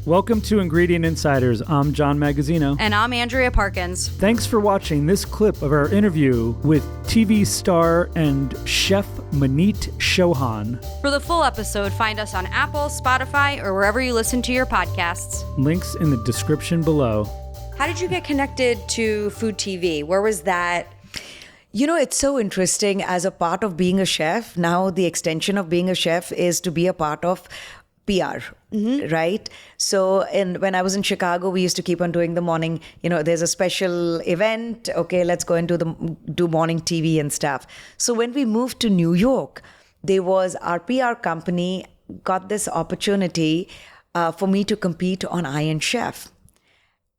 Welcome to Ingredient Insiders. I'm John Magazzino. And I'm Andrea Parkins. Thanks for watching this clip of our interview with TV star and chef Maneet Chauhan. For the full episode, find us on Apple, Spotify, or wherever you listen to your podcasts. Links in the description below. How did you get connected to food TV? Where was that? You know, it's so interesting as a part of being a chef. Now, the extension of being a chef is to be a part of PR, right? So when I was in Chicago, we used to keep on doing the morning, there's a special event. Okay, let's go and do morning TV and stuff. So when we moved to New York, there was our PR company got this opportunity for me to compete on Iron Chef.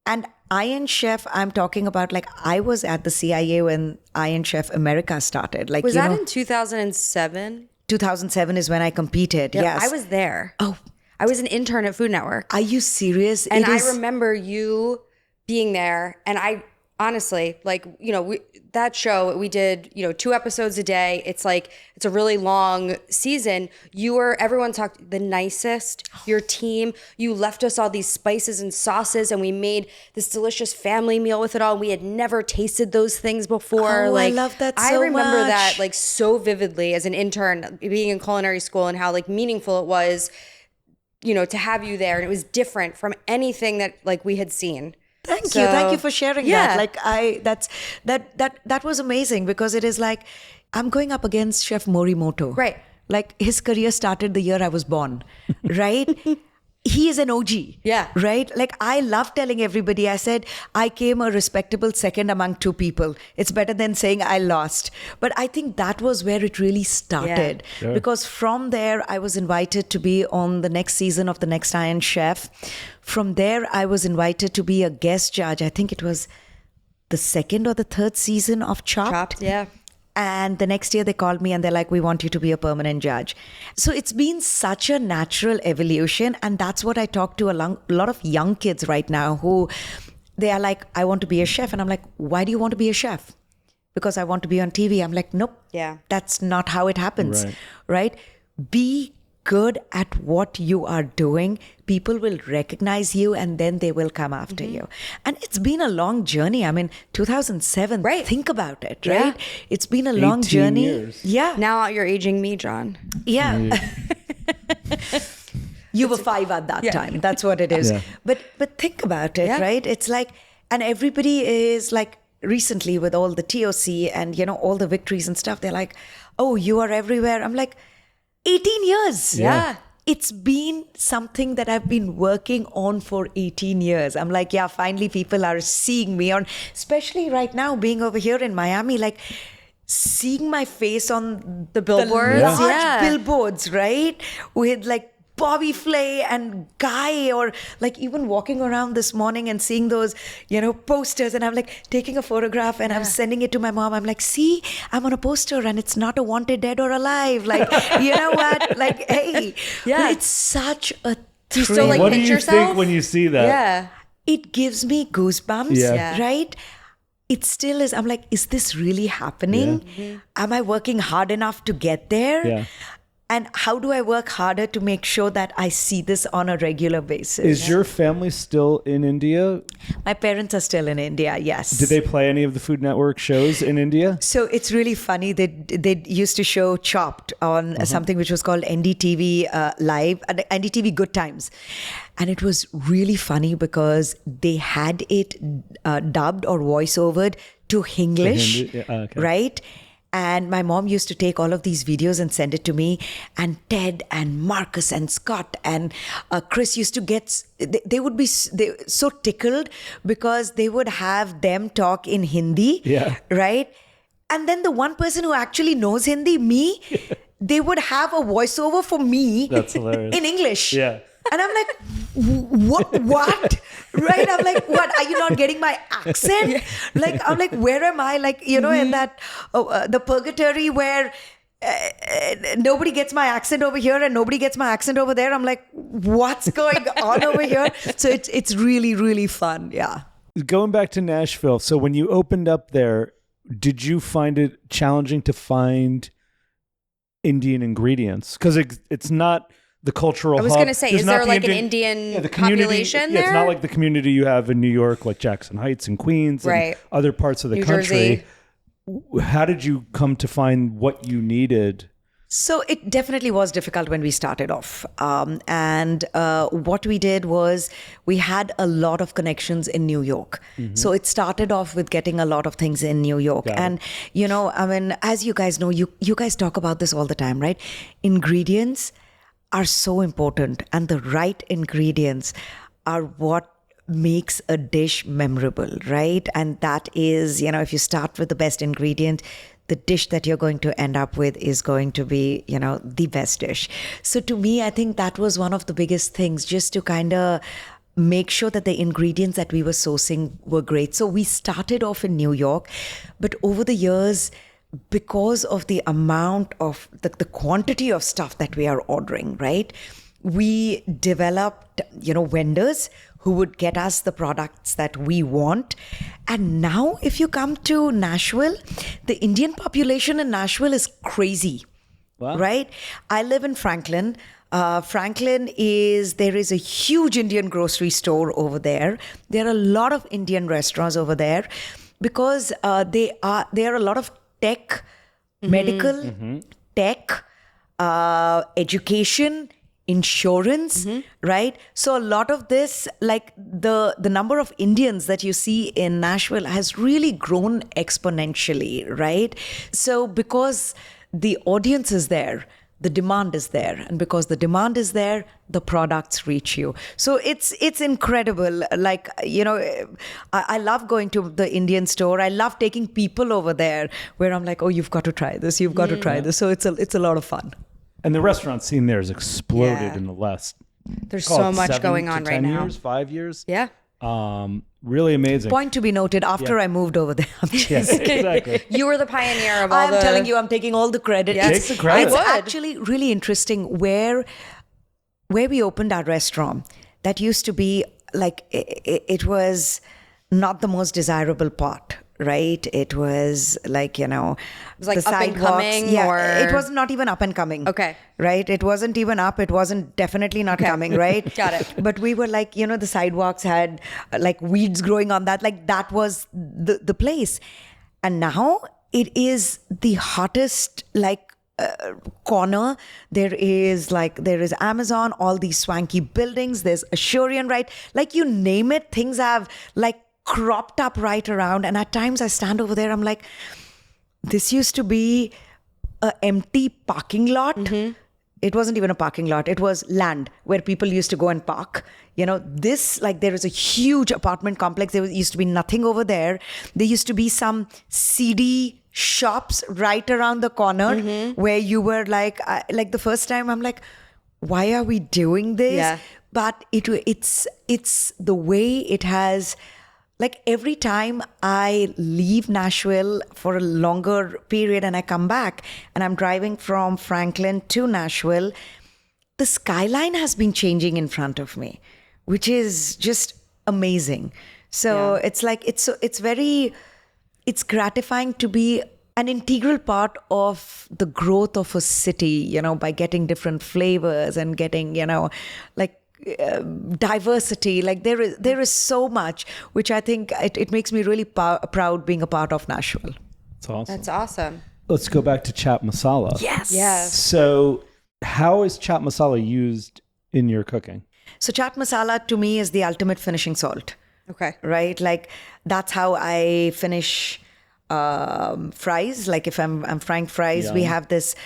And Iron Chef, I'm talking about I was at the CIA when Iron Chef America started. Was that in 2007? 2007 is when I competed. Yep, yes. I was there. Oh. I was an intern at Food Network. Are you serious? And I remember you being there. And I honestly, that show, we did, 2 episodes a day. It's a really long season. Everyone talked the nicest, your team. You left us all these spices and sauces and we made this delicious family meal with it all. We had never tasted those things before. Oh, I love that so much. I remember that so vividly as an intern being in culinary school and how meaningful it was, to have you there. And it was different from anything that we had seen. Thank you for sharing that. That was amazing because it is I'm going up against Chef Morimoto. Right. His career started the year I was born, right? He is an OG. Yeah. Right? I love telling everybody, I said, I came a respectable second among 2 people. It's better than saying I lost. But I think that was where it really started. Yeah. Sure. Because from there, I was invited to be on the next season of The Next Iron Chef. From there, I was invited to be a guest judge. I think it was the 2nd or the 3rd season of Chopped. Yeah. And the next year they called me and they're like, we want you to be a permanent judge. So it's been such a natural evolution. And that's what I talk to a lot of young kids right now who they are like, I want to be a chef. And I'm like, why do you want to be a chef? Because I want to be on TV. I'm like, nope. Yeah. That's not how it happens. Right? Be good at what you are doing. People will recognize you and then they will come after you. And it's been a long journey. I mean, 2007, right. Think about it, yeah. right? It's been a long journey. Years. Yeah. Now you're aging me, John. Yeah. You were 5 at that time. That's what it is. Yeah. But think about it, right? It's and everybody is recently with all the TOC and, all the victories and stuff, they're like, oh, you are everywhere. I'm like, 18 years. Yeah. It's been something that I've been working on for 18 years. I'm like, finally people are seeing me on, especially right now being over here in Miami, seeing my face on the billboards. The large billboards, right? With Bobby Flay and Guy, or even walking around this morning and seeing those, posters, and I'm taking a photograph and I'm sending it to my mom. I'm like, see, I'm on a poster and it's not a wanted dead or alive. You know what? Hey, but it's such a do you still what pinch do you yourself? think when you see that? Yeah. It gives me goosebumps, right? It still is. I'm like, is this really happening? Yeah. Mm-hmm. Am I working hard enough to get there? Yeah. And how do I work harder to make sure that I see this on a regular basis? Is your family still in India? My parents are still in India, yes. Did they play any of the Food Network shows in India? So it's really funny. They used to show Chopped on something which was called NDTV Live, NDTV Good Times. And it was really funny because they had it dubbed or voiceovered to Hinglish, right? And my mom used to take all of these videos and send it to me. And Ted and Marcus and Scott and Chris used to they would be so tickled because they would have them talk in Hindi, right? And then the one person who actually knows Hindi, me, they would have a voiceover for me. That's hilarious. In English. Yeah. And I'm like, what? Right? I'm like, what? Are you not getting my accent? I'm like, where am I? In that, the purgatory where nobody gets my accent over here and nobody gets my accent over there. I'm like, what's going on over here? So it's really, really fun. Yeah. Going back to Nashville. So when you opened up there, did you find it challenging to find Indian ingredients? Because it's not the cultural I was hub. going to say, There's is not there the like an Indian the community, population yeah, there? it's not like the community you have in New York, like Jackson Heights and Queens and Right. other parts of the New country. Jersey. How did you come to find what you needed? So it definitely was difficult when we started off. And what we did was we had a lot of connections in New York. So it started off with getting a lot of things in New York. Got it. And, you know, I mean, as you guys know, you guys talk about this all the time, right? Ingredients are so important, and the right ingredients are what makes a dish memorable, right? And that is, you know, if you start with the best ingredient, the dish that you're going to end up with is going to be, you know, the best dish. So to me, I think that was one of the biggest things, just to kind of make sure that the ingredients that we were sourcing were great. So we started off in New York, but over the years, because of the amount of the quantity of stuff that we are ordering, right? We developed, you know, vendors who would get us the products that we want. And now if you come to Nashville, the Indian population in Nashville is crazy. Wow. Right? I live in Franklin. Franklin there is a huge Indian grocery store over there. There are a lot of Indian restaurants over there because there are a lot of tech, medical, tech, education, insurance, right? So a lot of this, like the number of Indians that you see in Nashville has really grown exponentially, right? So because the audience is there, the demand is there, and because the demand is there, the products reach you. So it's incredible. Like, you know, I love going to the Indian store. I love taking people over there where I'm like, oh, you've got to try this. You've got to try this. So it's a lot of fun. And the restaurant scene there has exploded Yeah. in the last There's call so it much 7 going to on 10 right now. years, 5 years. Yeah. Really amazing. Point to be noted, after I moved over there. I'm just Yes, exactly. You were the pioneer of all I'm telling you, I'm taking all the credit. Yes. Take the credit. It's I would. actually really interesting where we opened our restaurant. That used to be like, it was not the most desirable part, right? It was like, you know, It was like the up and sidewalks. coming, Yeah, or- it was not even up and coming. Okay. Right? It wasn't even up. It wasn't definitely not coming, right? Got it. But we were like, you know, the sidewalks had like weeds growing on that. Like that was the place. And now it is the hottest, like, corner. There is Amazon, all these swanky buildings. There's Ashurian, right? Like you name it, things have like cropped up right around. And at times I stand over there, I'm like, this used to be an empty parking lot. It wasn't even a parking lot. It was land where people used to go and park. You know, this, like, there is a huge apartment complex. There used to be nothing over there. There used to be some CD shops right around the corner where you were like the first time I'm like, why are we doing this? Yeah. But it's the way it has. Like every time I leave Nashville for a longer period and I come back and I'm driving from Franklin to Nashville, the skyline has been changing in front of me, which is just amazing. So it's like, it's gratifying to be an integral part of the growth of a city, you know, by getting different flavors and getting, you know, like, diversity. Like there is so much, which I think it makes me really proud being a part of Nashville. That's awesome. That's awesome. Let's go back to Chaat Masala. Yes. Yes. So how is Chaat Masala used in your cooking? So Chaat Masala to me is the ultimate finishing salt, Okay. right? Like that's how I finish fries. Like if I'm frying fries, we have this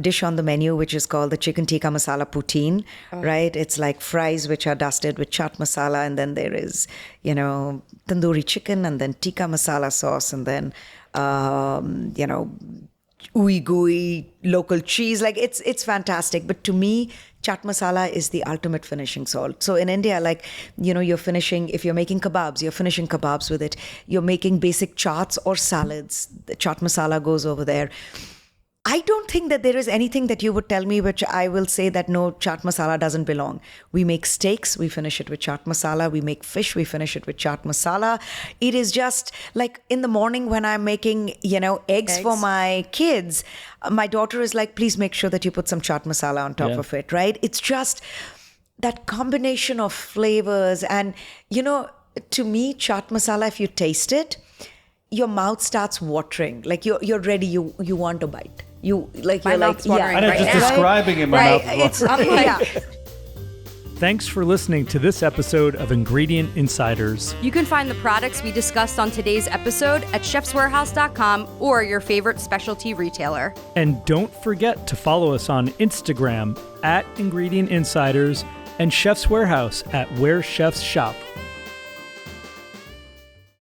dish on the menu which is called the chicken tikka masala poutine, right? It's like fries which are dusted with chaat masala, and then there is, you know, tandoori chicken, and then tikka masala sauce, and then you know, ooey gooey local cheese. Like it's fantastic. But to me, chaat masala is the ultimate finishing salt. So in India, like, you know, if you're making kebabs, you're finishing kebabs with it. You're making basic chaats or salads, the chaat masala goes over there. I don't think that there is anything that you would tell me which I will say that no, chaat masala doesn't belong. We make steaks, we finish it with chaat masala. We make fish, we finish it with chaat masala. It is just like in the morning when I'm making, eggs for my kids, my daughter is like, please make sure that you put some chaat masala on top of it, right? It's just that combination of flavors. And, to me, chaat masala, if you taste it, your mouth starts watering. Like you're ready, you want a bite. My mouth's watering I know, right just now. describing in my mouth. I'm like, Thanks for listening to this episode of Ingredient Insiders. you can find the products we discussed on today's episode at chefswarehouse.com or your favorite specialty retailer. And don't forget to follow us on Instagram @Ingredient Insiders and Chef's Warehouse @Where Chefs Shop.